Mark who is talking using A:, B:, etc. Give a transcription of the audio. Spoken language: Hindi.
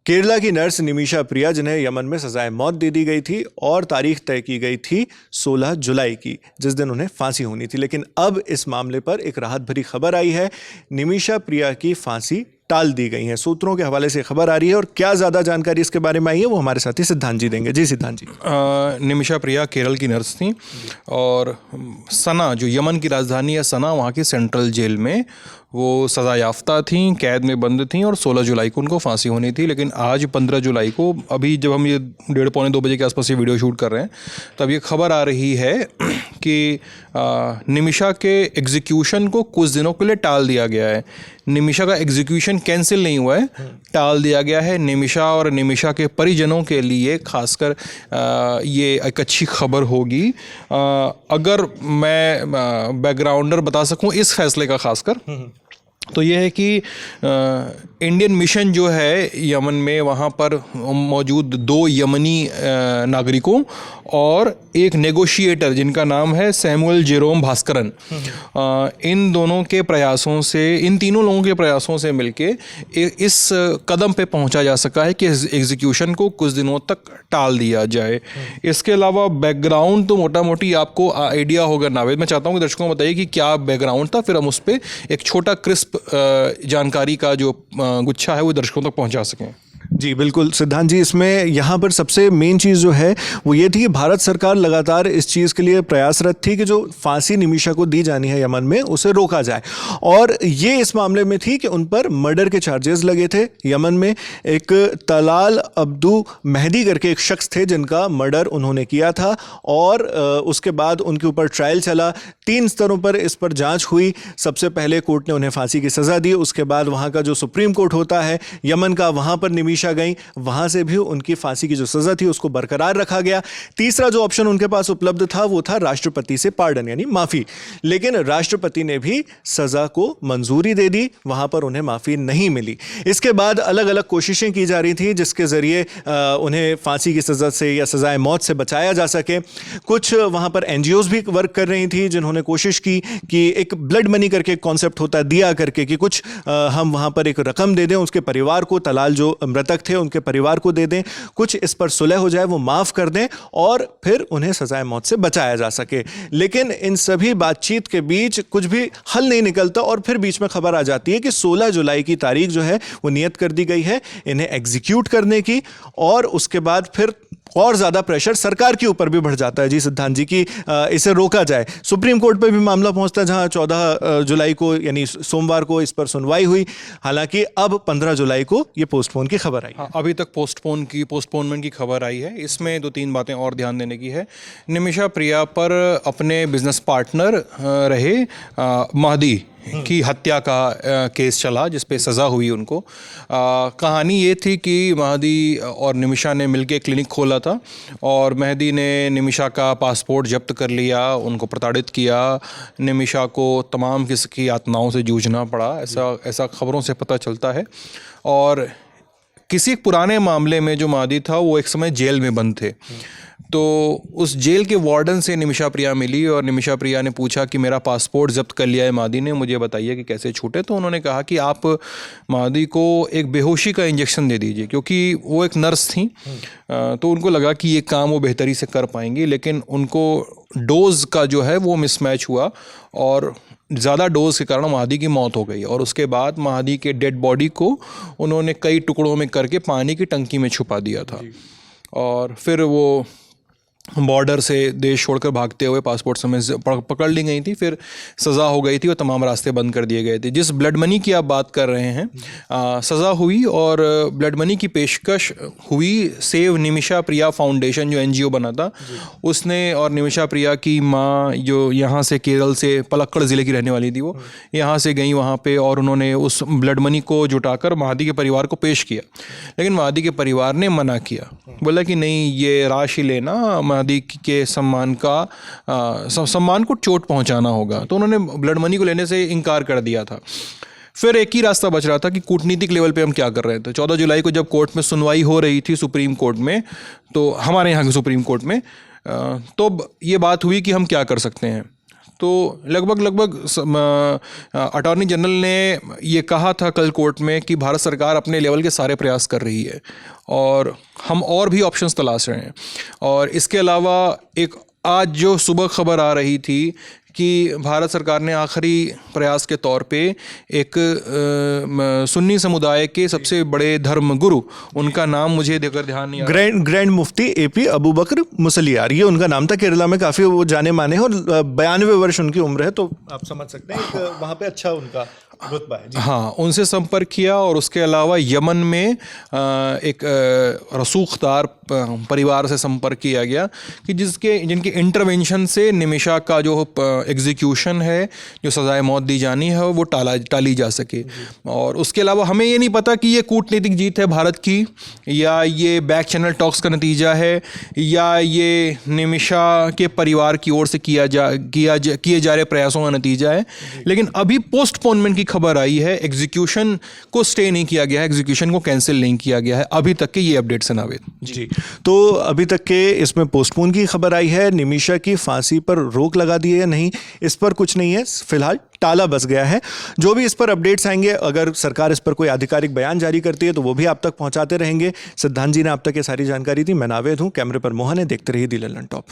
A: केरला की नर्स निमिषा प्रिया, जिन्हें यमन में सजाए मौत दे दी गई थी और तारीख तय की गई थी 16 जुलाई की, जिस दिन उन्हें फांसी होनी थी। लेकिन अब इस मामले पर एक राहत भरी खबर आई है। निमिषा प्रिया की फांसी टाल दी गई है। सूत्रों के हवाले से खबर आ रही है और क्या ज़्यादा जानकारी इसके बारे में आई है वो हमारे साथी सिद्धांत जी देंगे। जी सिद्धांत जी।
B: निमिषा प्रिया केरल की नर्स थी और सना, जो यमन की राजधानी है सना, वहाँ की सेंट्रल जेल में वो सज़ा याफ्ता थी, कैद में बंद थी और 16 जुलाई को उनको फांसी होनी थी। लेकिन आज 15 जुलाई को, अभी जब हम ये 1:30 पौने 2 बजे के आसपास ये वीडियो शूट कर रहे हैं, तब ये खबर आ रही है कि निमिषा के एग्जीक्यूशन को कुछ दिनों के लिए टाल दिया गया है। निमिषा का एग्जीक्यूशन कैंसिल नहीं हुआ है, टाल दिया गया है। निमिषा और निमिषा के परिजनों के लिए खासकर ये एक अच्छी खबर होगी। अगर मैं बैकग्राउंडर बता सकूं इस फैसले का खासकर, तो ये है कि इंडियन मिशन जो है यमन में, वहाँ पर मौजूद 2 यमनी नागरिकों और एक नेगोशिएटर जिनका नाम है सैमुअल जेरोम भास्करन, इन दोनों के प्रयासों से, इन तीनों लोगों के प्रयासों से मिलके इस कदम पे पहुंचा जा सका है कि एग्जीक्यूशन को कुछ दिनों तक टाल दिया जाए। इसके अलावा बैकग्राउंड तो मोटा मोटी आपको आइडिया होगा नावेद। मैं चाहता हूँ कि दर्शकों को बताइए कि क्या बैकग्राउंड था, फिर हम उस पर एक छोटा क्रिस्प जानकारी का जो गुच्छा है वो दर्शकों तक पहुंचा सकें।
A: जी बिल्कुल सिद्धांत जी, इसमें यहाँ पर सबसे मेन चीज़ जो है वो ये थी कि भारत सरकार लगातार इस चीज़ के लिए प्रयासरत थी कि जो फांसी निमिषा को दी जानी है यमन में, उसे रोका जाए। और ये इस मामले में थी कि उन पर मर्डर के चार्जेस लगे थे। यमन में एक तलाल अब्दू मेहदी करके एक शख्स थे जिनका मर्डर उन्होंने किया था और उसके बाद उनके ऊपर ट्रायल चला। 3 स्तरों पर इस पर जाँच हुई। सबसे पहले कोर्ट ने उन्हें फांसी की सज़ा दी। उसके बाद वहाँ का जो सुप्रीम कोर्ट होता है यमन का, वहाँ पर निमिषा गई, वहां से भी उनकी फांसी की जो सजा थी उसको बरकरार रखा गया। तीसरा जो ऑप्शन उनके पास उपलब्ध था वो था राष्ट्रपति से पार्डन यानी माफी, लेकिन राष्ट्रपति ने भी सजा को मंजूरी दे दी, वहां पर उन्हें माफी नहीं मिली। इसके बाद अलग अलग कोशिशें की जा रही थी जिसके जरिए उन्हें फांसी की सजा से या सजाए मौत से बचाया जा सके। कुछ वहां पर एनजीओज भी वर्क कर रही थी जिन्होंने कोशिश की कि एक ब्लड मनी करके कॉन्सेप्ट होता है, दिया करके कि कुछ हम वहां पर एक रकम दे दें उसके परिवार को, तलाल जो मृतक थे उनके परिवार को दे दें, कुछ इस पर सुलह हो जाए, वो माफ कर दें और फिर उन्हें सजाए मौत से बचाया जा सके। लेकिन इन सभी बातचीत के बीच कुछ भी हल नहीं निकलता और फिर बीच में खबर आ जाती है कि 16 जुलाई की तारीख जो है वो नियत कर दी गई है इन्हें एग्जीक्यूट करने की। और उसके बाद फिर और ज्यादा प्रेशर सरकार के ऊपर भी बढ़ जाता है जी सिद्धांत जी की इसे रोका जाए। सुप्रीम कोर्ट पे भी मामला पहुंचता है जहां 14 जुलाई को यानी सोमवार को इस पर सुनवाई हुई। हालांकि अब 15 जुलाई को ये पोस्टपोन की खबर आई।
B: हाँ, अभी तक पोस्टपोनमेंट की खबर आई है। इसमें 2-3 बातें और ध्यान देने की है। निमिषा प्रिया पर अपने बिजनेस पार्टनर रहे महदी की हत्या का केस चला जिस पे सज़ा हुई उनको। कहानी ये थी कि महदी और निमिषा ने मिलके क्लिनिक खोला था और महदी ने निमिषा का पासपोर्ट जब्त कर लिया, उनको प्रताड़ित किया। निमिषा को तमाम किस्म की यातनाओं से जूझना पड़ा, ऐसा खबरों से पता चलता है। और किसी पुराने मामले में जो महदी था वो एक समय जेल में बंद थे, तो उस जेल के वार्डन से निमिषा प्रिया मिली और निमिषा प्रिया ने पूछा कि मेरा पासपोर्ट जब्त कर लिया है महदी ने, मुझे बताइए कि कैसे छूटे। तो उन्होंने कहा कि आप महदी को एक बेहोशी का इंजेक्शन दे दीजिए, क्योंकि वो एक नर्स थी तो उनको लगा कि ये काम वो बेहतरी से कर पाएंगी। लेकिन उनको डोज का जो है वो मिसमैच हुआ और ज़्यादा डोज के कारण महदी की मौत हो गई। और उसके बाद महदी के डेड बॉडी को उन्होंने कई टुकड़ों में करके पानी की टंकी में छुपा दिया था और फिर वो बॉर्डर से देश छोड़कर भागते हुए पासपोर्ट समेत पकड़ ली गई थी। फिर सज़ा हो गई थी और तमाम रास्ते बंद कर दिए गए थे। जिस ब्लड मनी की आप बात कर रहे हैं, सज़ा हुई और ब्लड मनी की पेशकश हुई सेव निमिषा प्रिया फाउंडेशन जो एनजीओ बना था उसने। और निमिषा प्रिया की माँ जो यहाँ से केरल से पलक्कड़ ज़िले की रहने वाली थी, वो यहाँ से गई वहाँ पे और उन्होंने उस ब्लड मनी को जुटाकर महदी के परिवार को पेश किया। लेकिन महदी के परिवार ने मना किया, बोला कि नहीं, ये राशि लेना महदी के सम्मान को चोट पहुंचाना होगा। तो उन्होंने ब्लड मनी को लेने से इनकार कर दिया था। फिर एक ही रास्ता बच रहा था कि कूटनीतिक लेवल पे हम क्या कर रहे थे। 14 जुलाई को जब कोर्ट में सुनवाई हो रही थी सुप्रीम कोर्ट में, तो हमारे यहाँ के सुप्रीम कोर्ट में, तो ये बात हुई कि हम क्या कर सकते हैं। तो लगभग अटॉर्नी जनरल ने ये कहा था कल कोर्ट में कि भारत सरकार अपने लेवल के सारे प्रयास कर रही है और हम और भी ऑप्शंस तलाश रहे हैं। और इसके अलावा एक आज जो सुबह खबर आ रही थी कि भारत सरकार ने आखिरी प्रयास के तौर पे एक सुन्नी समुदाय के सबसे बड़े धर्मगुरु, उनका नाम मुझे देकर ध्यान नहीं आ रहा,
A: ग्रैंड मुफ्ती एपी अबू बकर मुसलियार, ये उनका नाम था। केरला में काफ़ी वो जाने माने हैं और 92 वर्ष उनकी उम्र है, तो आप समझ सकते हैं वहाँ पे अच्छा उनका रुतबा है जी।
B: हाँ, उनसे संपर्क किया। और उसके अलावा यमन में एक रसूखदार परिवार से संपर्क किया गया कि जिनके इंटरवेंशन से निमिषा का जो एग्जीक्यूशन है, जो सजाए मौत दी जानी है, वो टाली जा सके। और उसके अलावा हमें ये नहीं पता कि ये कूटनीतिक जीत है भारत की, या ये बैक चैनल टॉक्स का नतीजा है, या ये निमिषा के परिवार की ओर से किए जा रहे प्रयासों का नतीजा है। लेकिन अभी पोस्टपोनमेंट की खबर आई है, एग्जीक्यूशन को स्टे नहीं किया गया है, एग्जीक्यूशन को कैंसिल नहीं किया गया है अभी तक के ये अपडेट्स हैं नावेद
A: जी। तो अभी तक के इसमें पोस्टपोन की खबर आई है, निमिषा की फांसी पर रोक लगा दी है या नहीं, इस पर कुछ नहीं है, फिलहाल टाला बस गया है। जो भी इस पर अपडेट्स आएंगे, अगर सरकार इस पर कोई आधिकारिक बयान जारी करती है तो वो भी आप तक पहुंचाते रहेंगे। सिद्धांत जी ने आप तक ये सारी जानकारी दी। मैं नावेद हूं, कैमरे पर मोहन है, देखते रहिए दी लंदन टॉप।